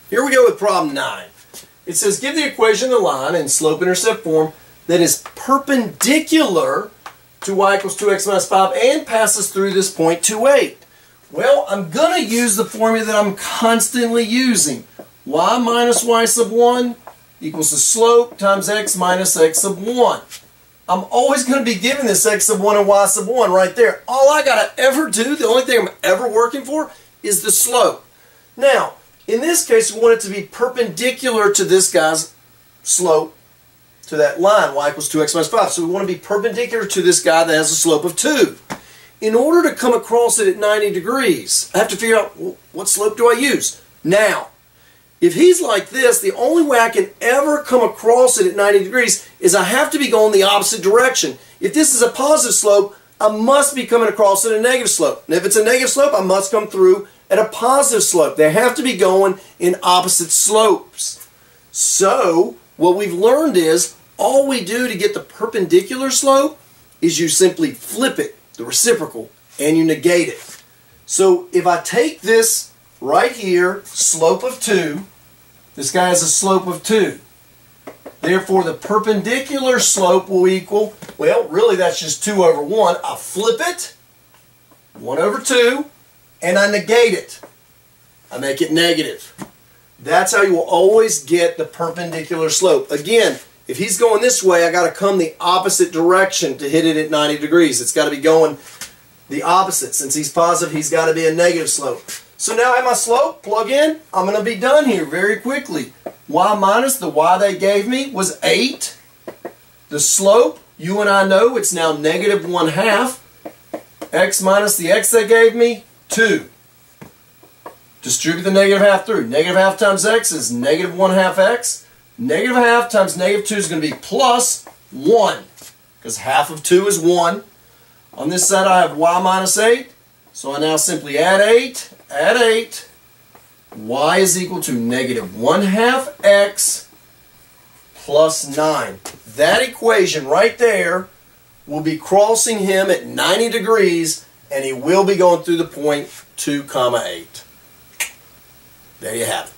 Here we go with problem 9. It says give the equation of the line in slope-intercept form that is perpendicular to y equals 2x minus 5 and passes through this point 2, 8. Well, I'm going to use the formula that I'm constantly using. Y minus y sub 1 equals the slope times x minus x sub 1. I'm always going to be given this x sub 1 and y sub 1 right there. All I got to ever do, the only thing I'm ever working for, is the slope. Now, in this case, we want it to be perpendicular to this guy's slope, to that line, y equals 2x minus 5. So we want to be perpendicular to this guy that has a slope of 2. In order to come across it at 90 degrees, I have to figure out, well, what slope do I use? Now, if he's like this, the only way I can ever come across it at 90 degrees is I have to be going the opposite direction. If this is a positive slope, I must be coming across at a negative slope. And if it's a negative slope, I must come through at a positive slope. They have to be going in opposite slopes. So, what we've learned is, all we do to get the perpendicular slope is you simply flip it, the reciprocal, and you negate it. So, if I take this right here, slope of 2, this guy has a slope of 2. Therefore, the perpendicular slope will equal, well, really that's just 2 over 1. I flip it, 1 over 2, and I negate it. I make it negative. That's how you will always get the perpendicular slope. Again, if he's going this way, I got to come the opposite direction to hit it at 90 degrees. It's got to be going the opposite. Since he's positive, he's got to be a negative slope. So now I have my slope, plug in, I'm going to be done here very quickly. Y minus the y they gave me was 8. The slope, you and I know it's now negative 1/2. X minus the x they gave me, 2. Distribute the negative half through. Negative half times x is negative 1/2 x. Negative half times negative 2 is going to be plus 1. Because half of 2 is 1. On this side I have y minus 8. So I now simply add 8. Add 8. Y is equal to negative 1/2 x plus 9. That equation right there will be crossing him at 90 degrees, and he will be going through the point 2, 8. There you have it.